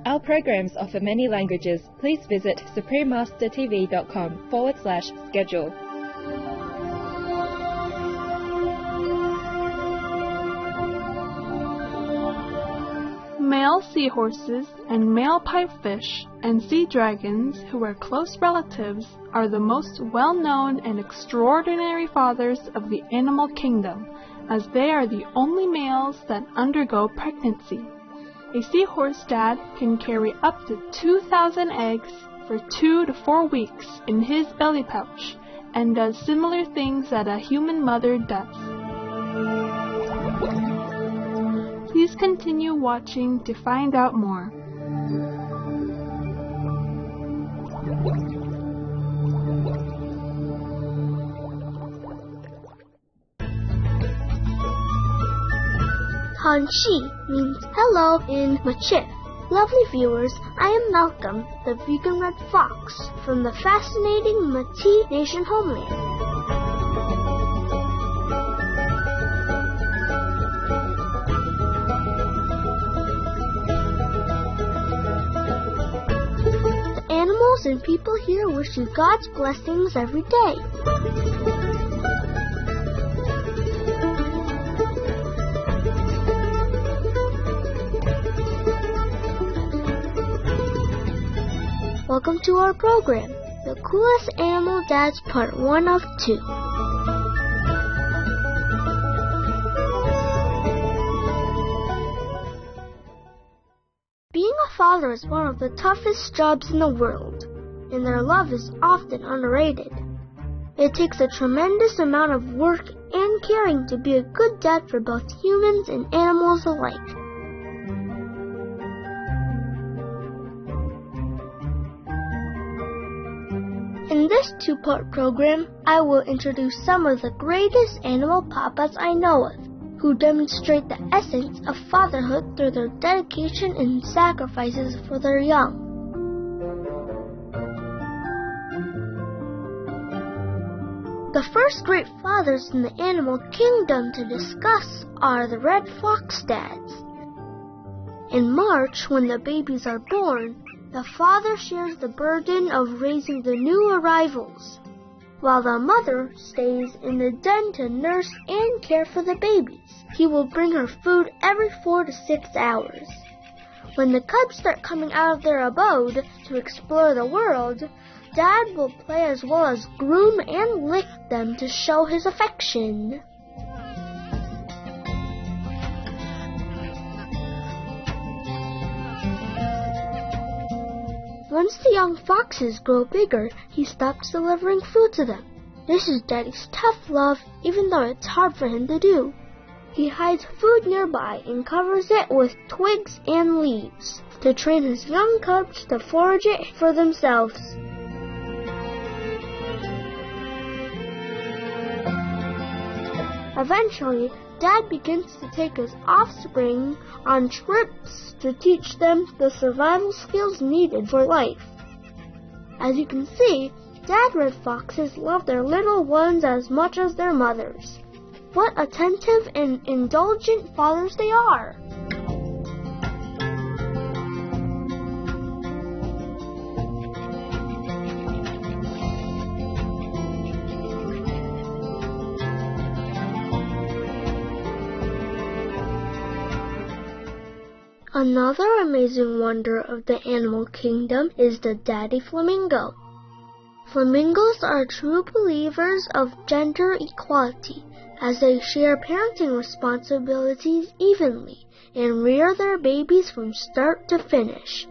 Our programs offer many languages. Please visit suprememastertv.com/schedule. Male seahorses and male pipefish and sea dragons, who are close relatives, are the most well-known and extraordinary fathers of the animal kingdom, as they are the only males that undergo pregnancy. A seahorse dad can carry up to 2,000 eggs for 2 to 4 weeks in his belly pouch and does similar things that a human mother does. Please continue watching to find out more. Hanshi means hello in Manchu. Lovely viewers, I am Malcolm, the vegan red fox from the fascinating Métis Nation homeland. The animals and people here wish you God's blessings every day. Welcome to our program, The Coolest Animal Dads Part 1 of 2. Being a father is one of the toughest jobs in the world, and their love is often underrated. It takes a tremendous amount of work and caring to be a good dad for both humans and animals alike. In this two-part program, I will introduce some of the greatest animal papas I know of, who demonstrate the essence of fatherhood through their dedication and sacrifices for their young. The first great fathers in the animal kingdom to discuss are the red fox dads. In March, when the babies are born, the father shares the burden of raising the new arrivals, while the mother stays in the den to nurse and care for the babies. He will bring her food every 4 to 6 hours. When the cubs start coming out of their abode to explore the world, Dad will play as well as groom and lick them to show his affection. Once the young foxes grow bigger, he stops delivering food to them. This is Daddy's tough love, even though it's hard for him to do. He hides food nearby and covers it with twigs and leaves to train his young cubs to forage it for themselves. Eventually, Dad begins to take his offspring on trips to teach them the survival skills needed for life. As you can see, Dad red foxes love their little ones as much as their mothers. What attentive and indulgent fathers they are! Another amazing wonder of the animal kingdom is the daddy flamingo. Flamingos are true believers of gender equality, as they share parenting responsibilities evenly and rear their babies from start to finish.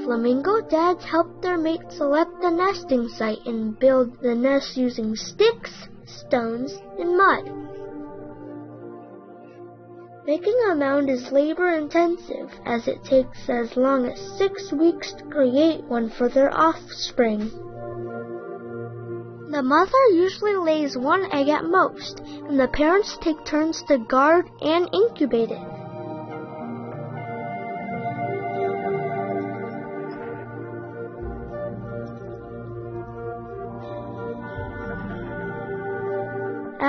Flamingo dads help their mates select the nesting site and build the nest using sticks, stones, and mud. Making a mound is labor-intensive, as it takes as long as 6 weeks to create one for their offspring. The mother usually lays 1 egg at most, and the parents take turns to guard and incubate it.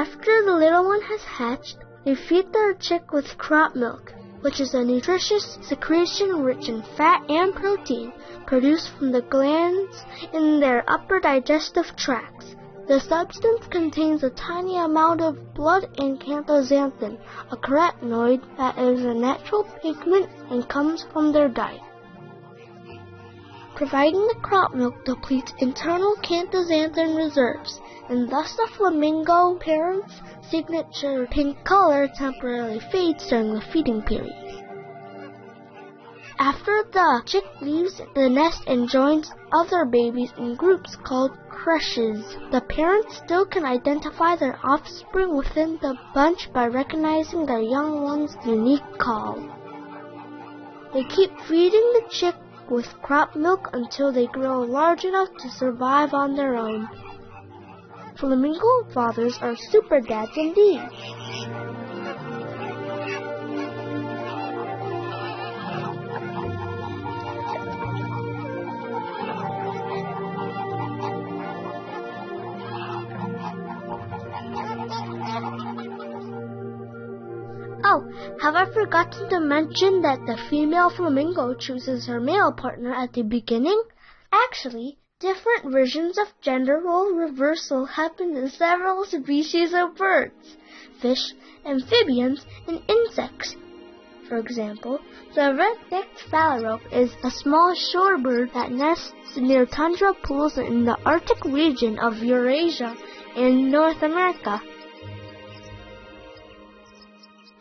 After the little one has hatched, they feed their chick with crop milk, which is a nutritious secretion rich in fat and protein produced from the glands in their upper digestive tracts. The substance contains a tiny amount of blood and canthaxanthin, a carotenoid that is a natural pigment and comes from their diet. Providing the crop milk depletes internal canthaxanthin reserves, and thus the flamingo parent's signature pink color temporarily fades during the feeding period. After the chick leaves the nest and joins other babies in groups called crushes, the parents still can identify their offspring within the bunch by recognizing their young one's unique call. They keep feeding the chick with crop milk until they grow large enough to survive on their own. Flamingo fathers are super dads indeed. Oh, have I forgotten to mention that the female flamingo chooses her male partner at the beginning? Actually, different versions of gender role reversal happen in several species of birds, fish, amphibians, and insects. For example, the red-necked phalarope is a small shorebird that nests near tundra pools in the Arctic region of Eurasia and North America.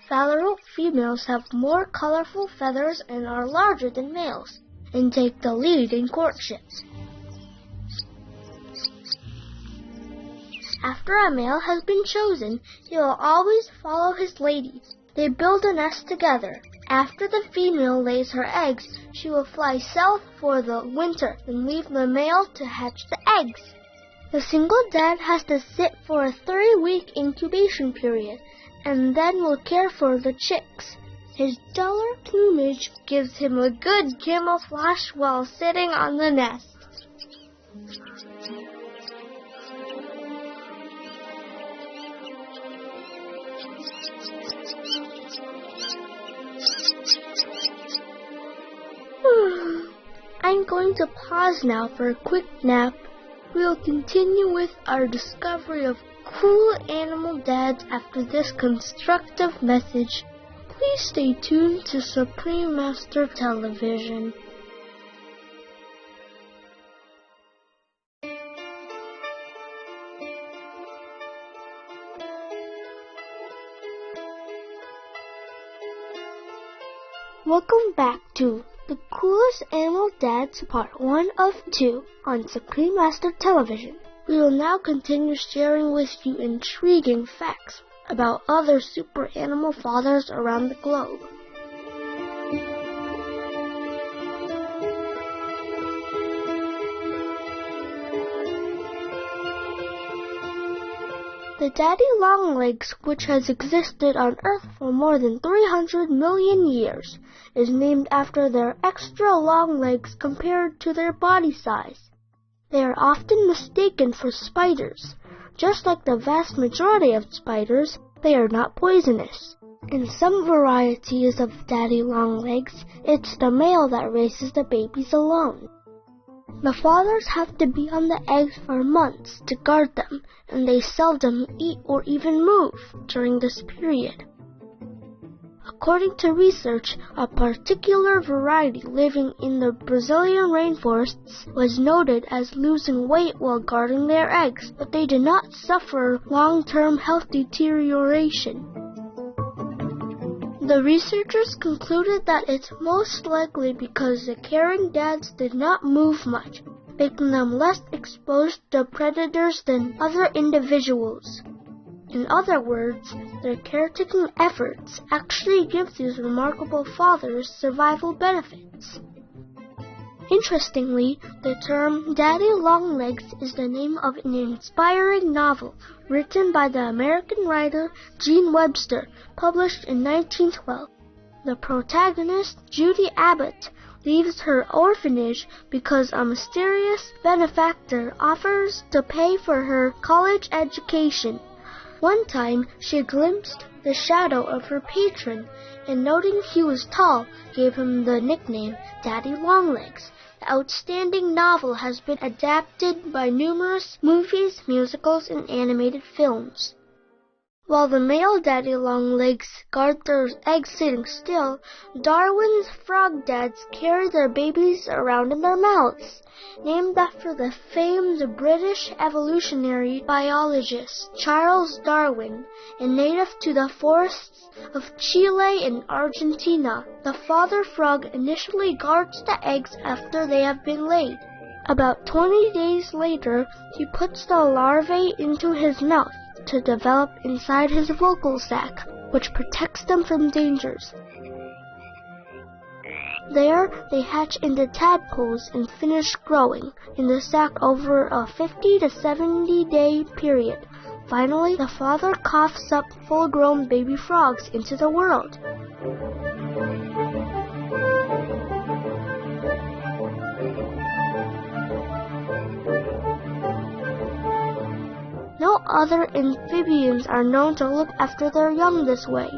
Phalarope females have more colorful feathers and are larger than males, and take the lead in courtships. After a male has been chosen, he will always follow his lady. They build a nest together. After the female lays her eggs, she will fly south for the winter and leave the male to hatch the eggs. The single dad has to sit for a 3-week incubation period, and then will care for the chicks. His duller plumage gives him a good camouflage while sitting on the nest. I'm going to pause now for a quick nap. We'll continue with our discovery of cool animal dads after this constructive message. Please stay tuned to Supreme Master Television. Welcome back to The Coolest Animal Dads Part 1 of 2 on Supreme Master Television. We will now continue sharing with you intriguing facts about other super animal fathers around the globe. The daddy longlegs, which has existed on Earth for more than 300 million years, is named after their extra long legs compared to their body size. They are often mistaken for spiders. Just like the vast majority of spiders, they are not poisonous. In some varieties of daddy longlegs, it's the male that raises the babies alone. The fathers have to be on the eggs for months to guard them, and they seldom eat or even move during this period. According to research, a particular variety living in the Brazilian rainforests was noted as losing weight while guarding their eggs, but they did not suffer long-term health deterioration. The researchers concluded that it's most likely because the caring dads did not move much, making them less exposed to predators than other individuals. In other words, their caretaking efforts actually give these remarkable fathers survival benefits. Interestingly, the term Daddy Longlegs is the name of an inspiring novel written by the American writer Gene Webster, published in 1912. The protagonist, Judy Abbott, leaves her orphanage because a mysterious benefactor offers to pay for her college education. One time, she glimpsed the shadow of her patron, and noting he was tall, gave him the nickname Daddy Longlegs. The outstanding novel has been adapted by numerous movies, musicals, and animated films. While the male daddy longlegs guard their eggs sitting still, Darwin's frog dads carry their babies around in their mouths. Named after the famed British evolutionary biologist Charles Darwin, and native to the forests of Chile and Argentina, the father frog initially guards the eggs after they have been laid. About 20 days later, he puts the larvae into his mouth to develop inside his vocal sac, which protects them from dangers. There, they hatch into tadpoles and finish growing in the sac over a 50 to 70 day period. Finally, the father coughs up full-grown baby frogs into the world. No other amphibians are known to look after their young this way.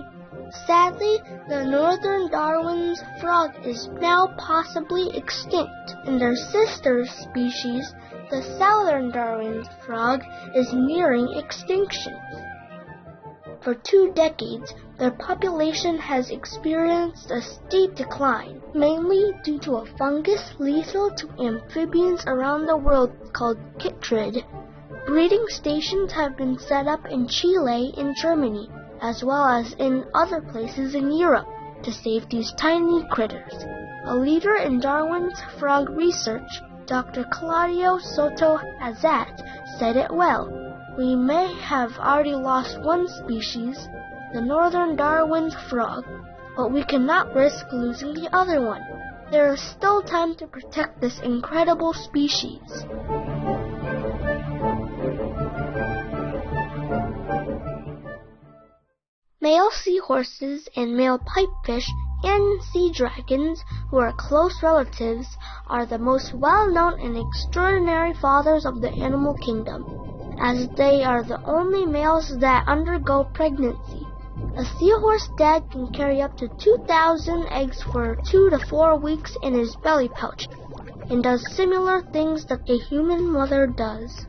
Sadly, the northern Darwin's frog is now possibly extinct, and their sister species, the southern Darwin's frog, is nearing extinction. For 2 decades, their population has experienced a steep decline, mainly due to a fungus lethal to amphibians around the world called chytrid. Breeding stations have been set up in Chile and Germany, as well as in other places in Europe, to save these tiny critters. A leader in Darwin's frog research, Dr. Claudio Soto Azat, said it well. We may have already lost one species, the northern Darwin's frog, but we cannot risk losing the other one. There is still time to protect this incredible species. Male seahorses and male pipefish and sea dragons, who are close relatives, are the most well-known and extraordinary fathers of the animal kingdom, as they are the only males that undergo pregnancy. A seahorse dad can carry up to 2,000 eggs for 2 to 4 weeks in his belly pouch, and does similar things that a human mother does.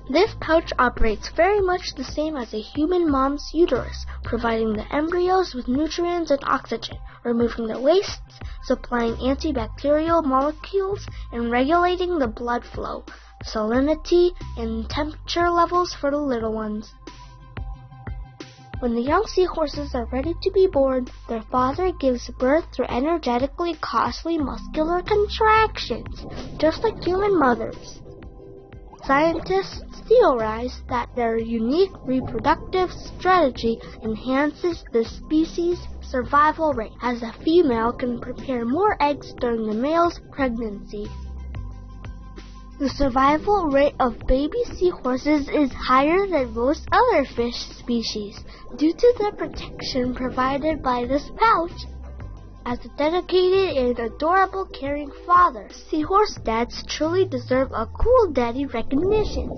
This pouch operates very much the same as a human mom's uterus, providing the embryos with nutrients and oxygen, removing the wastes, supplying antibacterial molecules, and regulating the blood flow, salinity, and temperature levels for the little ones. When the young seahorses are ready to be born, their father gives birth through energetically costly muscular contractions, just like human mothers. Scientists theorize that their unique reproductive strategy enhances the species' survival rate, as the female can prepare more eggs during the male's pregnancy. The survival rate of baby seahorses is higher than most other fish species due to the protection provided by this pouch. As a dedicated and adorable caring father, seahorse dads truly deserve a cool daddy recognition.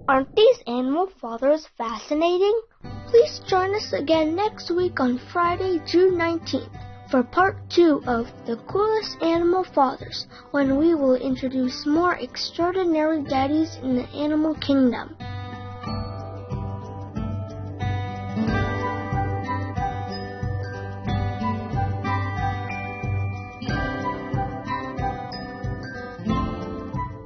Aren't these animal fathers fascinating? Please join us again next week on Friday, June 19th for part 2 of The Coolest Animal Fathers, when we will introduce more extraordinary daddies in the animal kingdom.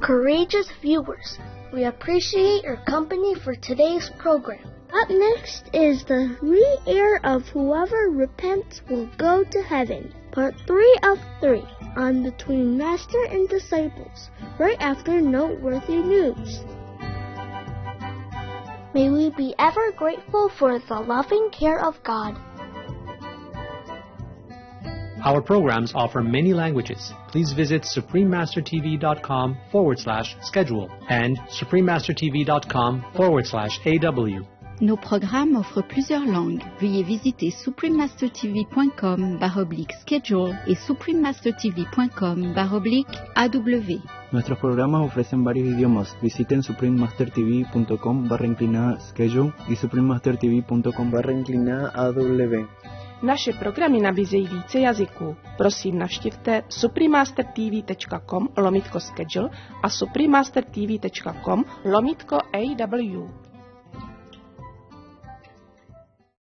Courageous viewers, we appreciate your company for today's program. Up next is the re-air of Whoever Repents Will Go to Heaven, part 3 of 3, on Between Master and Disciples, right after Noteworthy News. May we be ever grateful for the loving care of God. Our programs offer many languages. Please visit suprememastertv.com/schedule and suprememastertv.com/AW. Nos programmes offrent plusieurs langues. Veuillez visiter suprememastertv.com/schedule et suprememastertv.com/AW. Nuestros programas ofrecen varios idiomas. Visiten suprememastertv.com/schedule y suprememastertv.com/AW. Naše programy nabízejí více jazyků. Prosím, navštivte suprememastertv.com/schedule a suprememastertv.com/AW.